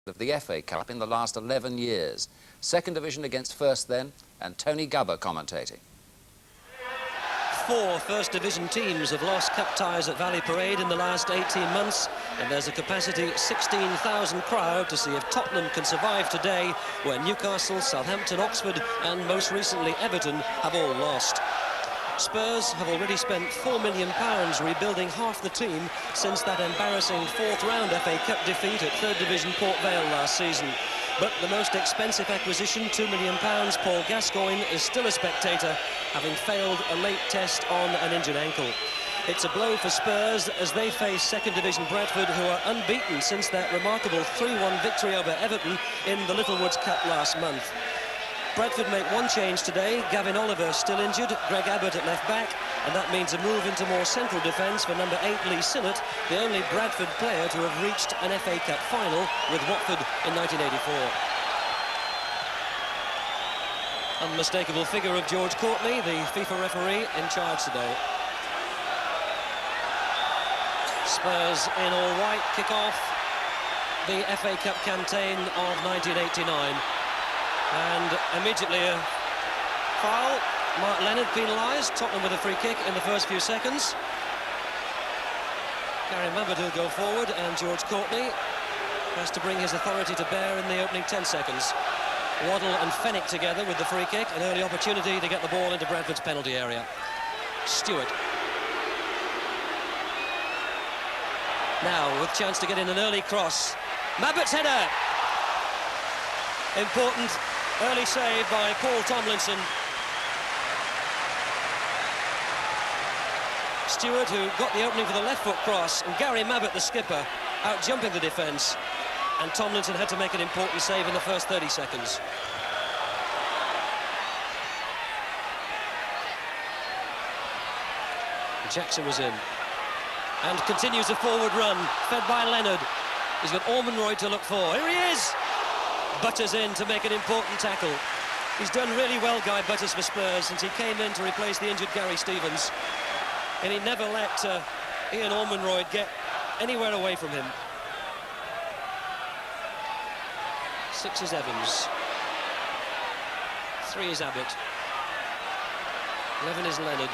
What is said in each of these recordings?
of the FA Cup in the last 11 years. Second division against First then, and Tony Gubber commentating. 4 First Division teams have lost cup ties at Valley Parade in the last 18 months, and there's a capacity 16,000 crowd to see if Tottenham can survive today, where Newcastle, Southampton, Oxford and most recently Everton have all lost. Spurs have already spent £4 million rebuilding half the team since that embarrassing 4th round FA Cup defeat at 3rd Division Port Vale last season. But the most expensive acquisition, £2 million, Paul Gascoigne, is still a spectator, having failed a late test on an injured ankle. It's a blow for Spurs as they face 2nd Division Bradford, who are unbeaten since that remarkable 3-1 victory over Everton in the Littlewoods Cup last month. Bradford make one change today. Gavin Oliver still injured, Greg Abbott at left back, and that means a move into more central defence for number 8 Lee Sinnott, the only Bradford player to have reached an FA Cup final with Watford in 1984. Unmistakable figure of George Courtney, the FIFA referee in charge today. Spurs in all white kick off the FA Cup campaign of 1989. And immediately a foul. Mark Leonard penalised, Tottenham with a free kick in the first few seconds. Gary Mabbott will go forward, and George Courtney has to bring his authority to bear in the opening 10 seconds. Waddle and Fenwick together with the free kick, an early opportunity to get the ball into Bradford's penalty area. Stewart. Now with chance to get in an early cross. Mabbott's header. Important early save by Paul Tomlinson. Stewart, who got the opening for the left foot cross, and Gary Mabbott, the skipper, out jumping the defence. And Tomlinson had to make an important save in the first 30 seconds. Jackson was in. And continues a forward run, fed by Leonard. He's got Ormonroyd to look for. Here he is! Butters in to make an important tackle. He's done really well, Guy Butters, for Spurs since he came in to replace the injured Gary Stevens. And he never let Ian Ormonroyd get anywhere away from him. 6 is Evans. 3 is Abbott. 11 is Leonard.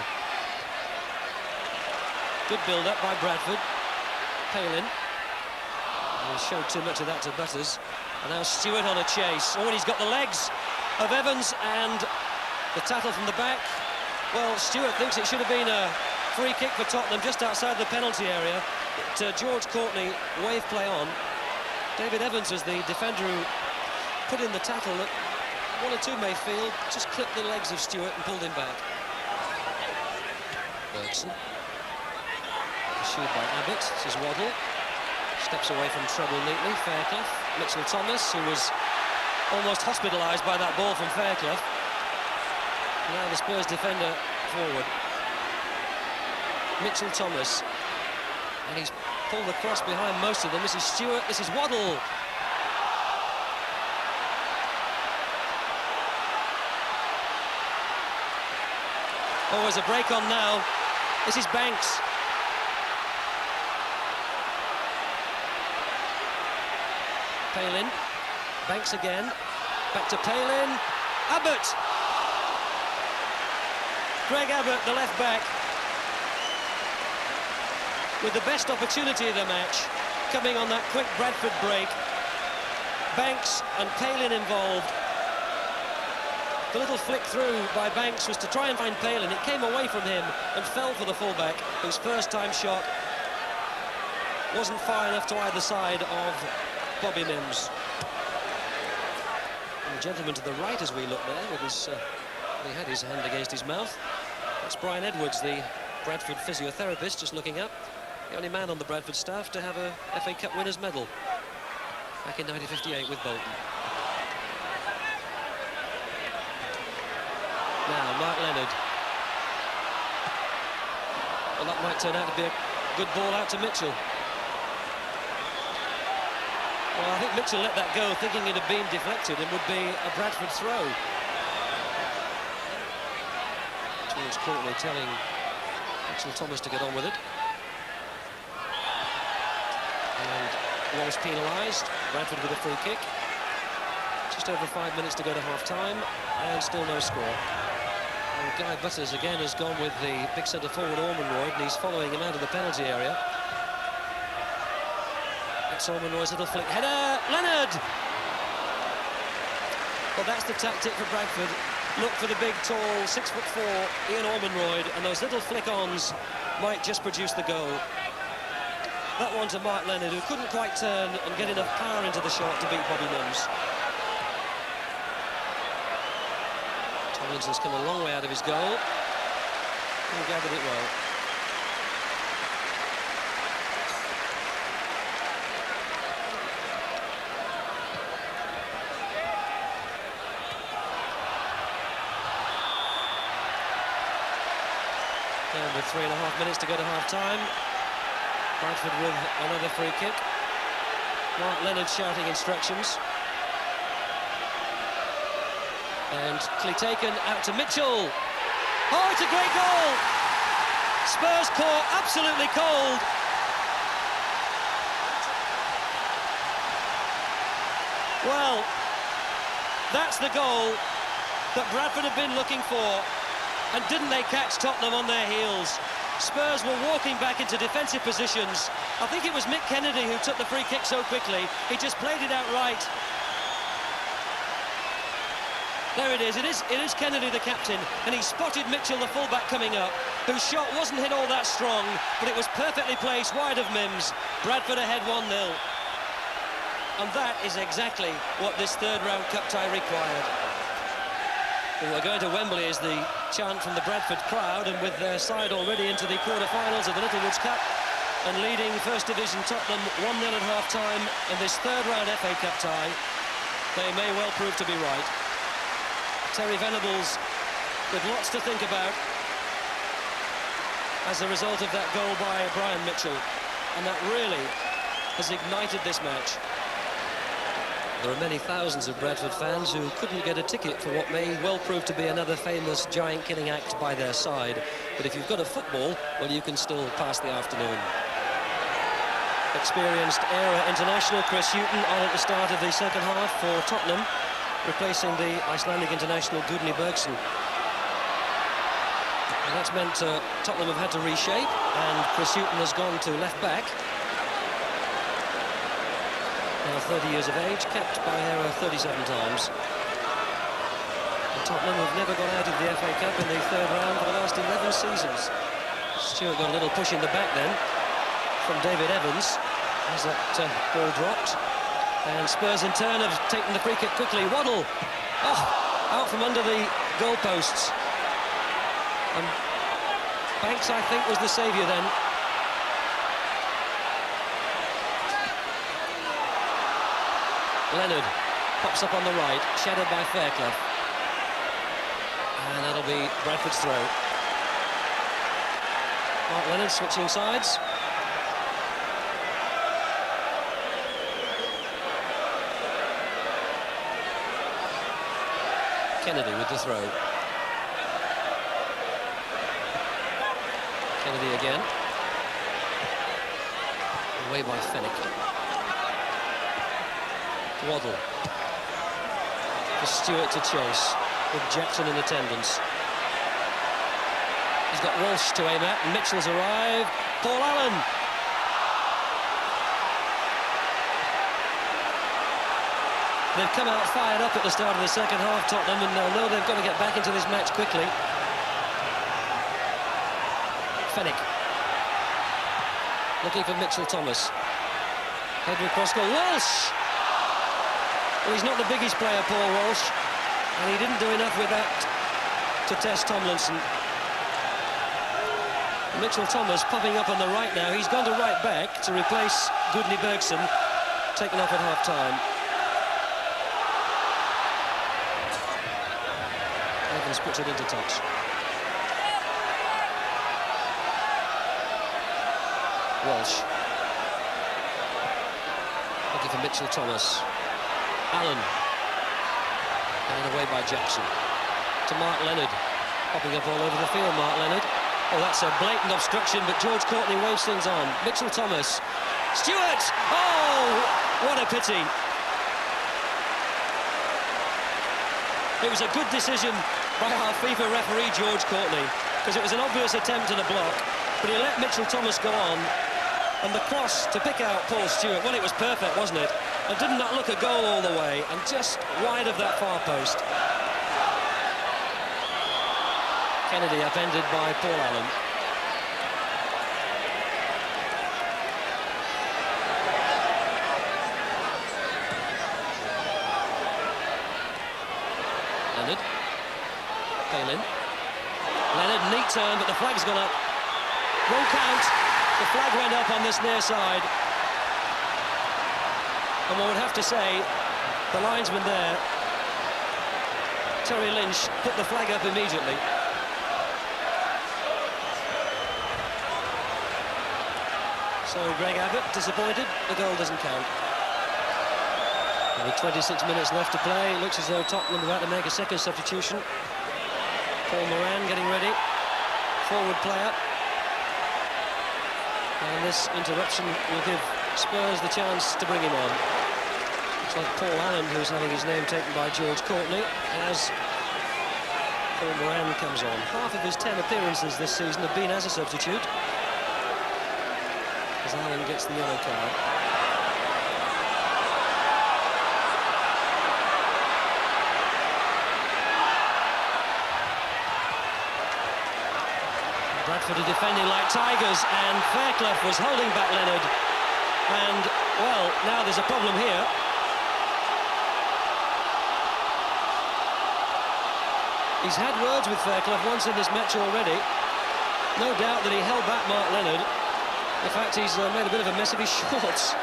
Good build-up by Bradford. Palin. He showed too much of that to Butters. And now Stewart on a chase. Oh, and he's got the legs of Evans, and the tackle from the back. Well, Stewart thinks it should have been a free kick for Tottenham just outside the penalty area. But George Courtney wave play on. David Evans was the defender who put in the tackle that 1 or 2 may feel just clipped the legs of Stewart and pulled him back. Bergson. Pursued by Abbott. This is Waddle. Steps away from trouble neatly. Fairclough. Mitchell Thomas, who was almost hospitalised by that ball from Fairclough. Now the Spurs defender forward. Mitchell Thomas. And he's pulled the cross behind most of them. This is Stewart. This is Waddle. Oh, there's a break on now. This is Banks. Palin, Banks again, back to Palin, Abbott! Greg Abbott, the left back, with the best opportunity of the match, coming on that quick Bradford break. Banks and Palin involved. The little flick through by Banks was to try and find Palin. It came away from him and fell for the fullback, whose first-time shot wasn't far enough to either side of Bobby Mims. And the gentleman to the right as we look there, with his, he had his hand against his mouth. That's Brian Edwards, the Bradford physiotherapist, just looking up. The only man on the Bradford staff to have a FA Cup winners' medal back in 1958 with Bolton. Now, Mark Leonard. Well, that might turn out to be a good ball out to Mitchell. Well, I think Mitchell let that go, thinking it had been deflected and would be a Bradford throw. George Courtney telling Mitchell Thomas to get on with it. And Walsh penalised. Bradford with a free kick. Just over 5 minutes to go to half-time, and still no score. And Guy Butters again has gone with the big centre-forward Ormonroyd, and he's following him out of the penalty area. It's Ormonroyd's little flick. Header! Leonard! Well, that's the tactic for Bradford. Look for the big, tall, 6'4" Ian Ormonroyd, and those little flick-ons might just produce the goal. That one to Mark Leonard, who couldn't quite turn and get enough power into the shot to beat Bobby Mims. Tomlinson's come a long way out of his goal. He gathered it well. And with 3.5 minutes to go to half-time, Bradford with another free kick. Mark Leonard shouting instructions. And taken out to Mitchell. Oh, it's a great goal! Spurs caught absolutely cold. Well, that's the goal that Bradford have been looking for. And didn't they catch Tottenham on their heels? Spurs were walking back into defensive positions. I think it was Mick Kennedy who took the free kick so quickly. He just played it out right. There it is. It is Kennedy, the captain, and he spotted Mitchell, the fullback, coming up, whose shot wasn't hit all that strong, but it was perfectly placed wide of Mims. Bradford ahead 1-0. And that is exactly what this third-round cup tie required. Well, we're going to Wembley is the chant from the Bradford crowd, and with their side already into the quarter-finals of the Littlewoods Cup and leading First Division Tottenham 1-0 at half-time in this third-round FA Cup tie, they may well prove to be right. Terry Venables with lots to think about as a result of that goal by Brian Mitchell, and that really has ignited this match. There are many thousands of Bradford fans who couldn't get a ticket for what may well prove to be another famous giant-killing act by their side. But if you've got a football, well, you can still pass the afternoon. Experienced era international Chris Hughton on at the start of the second half for Tottenham, replacing the Icelandic international Gudni Bergson. And that's meant Tottenham have had to reshape, and Chris Hughton has gone to left-back. Now 30 years of age, capped by Hera 37 times. And Tottenham have never gone out of the FA Cup in the third round for the last 11 seasons. Stewart got a little push in the back then from David Evans as that ball dropped. And Spurs in turn have taken the free kick quickly. Waddle, out from under the goalposts. And Banks, I think, was the saviour then. Leonard pops up on the right, shadowed by Fairclough. And that'll be Bradford's throw. Mark Leonard switching sides. Kennedy with the throw. Kennedy again. Away by Fennick. Waddle. For Stewart to chase, with Jackson in attendance. He's got Walsh to aim at, and Mitchell's arrived. Paul Allen. They've come out fired up at the start of the second half, Tottenham, and they'll know they've got to get back into this match quickly. Fennick. Looking for Mitchell Thomas. Headed across goal. Walsh! Well, he's not the biggest player, Paul Walsh, and he didn't do enough with that to test Tomlinson. Mitchell Thomas popping up on the right now. He's gone to right back to replace Gudni Bergson, taken off at half-time. Evans puts it into touch. Walsh. Looking for Mitchell Thomas. Allen. And away by Jackson. To Mark Leonard. Popping up all over the field, Mark Leonard. Oh, that's a blatant obstruction, but George Courtney waves things on. Mitchell Thomas. Stewart! Oh! Oh, what a pity. It was a good decision by our FIFA referee, George Courtney, because it was an obvious attempt at a block, but he let Mitchell Thomas go on, and the cross to pick out Paul Stewart, well, it was perfect, wasn't it? And didn't that look a goal all the way, and just wide of that far post. Kennedy upended by Paul Allen. Leonard. Palin. Leonard, neat turn, but the flag's gone up. Won't count. The flag went up on this near side. And one would have to say, the linesman there, Terry Lynch, put the flag up immediately. So Greg Abbott, disappointed, the goal doesn't count. With 26 minutes left to play, it looks as though Tottenham are about to make a second substitution. Paul Moran getting ready, forward player. And this interruption will give Spurs the chance to bring him on. Looks like Paul Allen, who's having his name taken by George Courtney, as Paul Moran comes on. Half of his 10 appearances this season have been as a substitute, as Allen gets the yellow card. Bradford are defending like tigers, and Fairclough was holding back Leonard. And, well, now there's a problem here. He's had words with Fairclough once in this match already. No doubt that he held back Mark Leonard. In fact, he's made a bit of a mess of his shorts.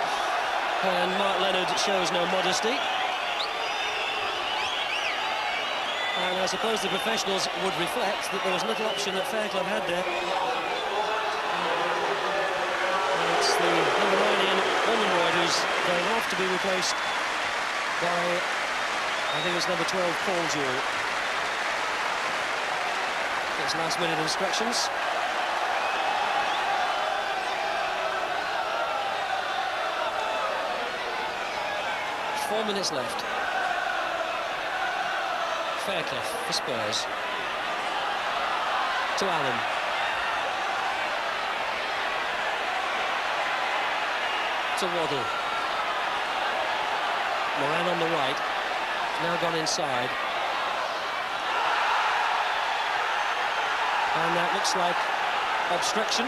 And Mark Leonard shows no modesty. And I suppose the professionals would reflect that there was little option that Fairclough had there. And it's the number 9 Ian Ormonroyd who's going off to be replaced by, I think it's number 12, Paul Jewell. Gets last-minute instructions. There's 4 minutes left. Fairclough for Spurs. To Allen. To Waddle. Moran on the right. Now gone inside. And that looks like obstruction.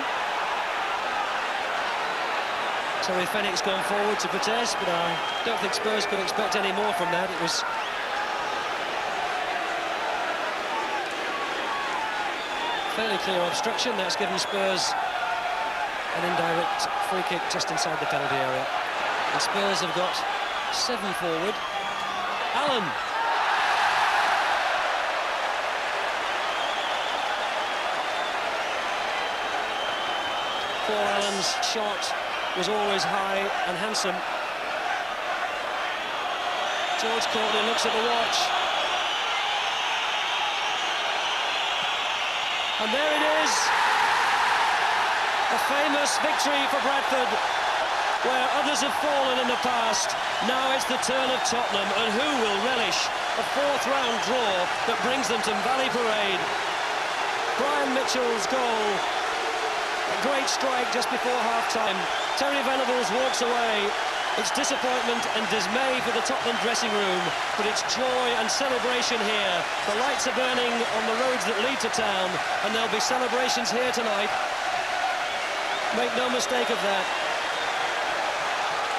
Terry Fenwick's gone forward to protest, but I don't think Spurs could expect any more from that. It was fairly clear obstruction. That's given Spurs an indirect free kick just inside the penalty area. And Spurs have got 7 forward. Allen. Paul Allen's shot was always high and handsome. George Courtney looks at the watch. And there it is, a famous victory for Bradford, where others have fallen in the past. Now it's the turn of Tottenham, and who will relish a 4th-round draw that brings them to Valley Parade? Brian Mitchell's goal, a great strike just before half-time. Terry Venables walks away. It's disappointment and dismay for the Tottenham dressing room, but it's joy and celebration here. The lights are burning on the roads that lead to town, and there'll be celebrations here tonight. Make no mistake of that.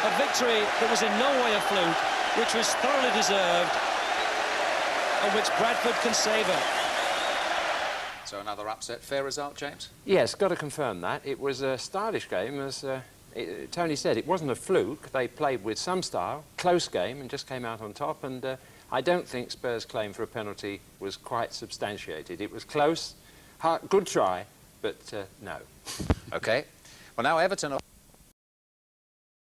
A victory that was in no way a fluke, which was thoroughly deserved, and which Bradford can savour. So another upset. Fair result, James? Yes, got to confirm that. It was a stylish game, as Tony said. It wasn't a fluke. They played with some style, close game, and just came out on top. And I don't think Spurs' claim for a penalty was quite substantiated. It was close, good try, but no. OK. Well, now Everton are...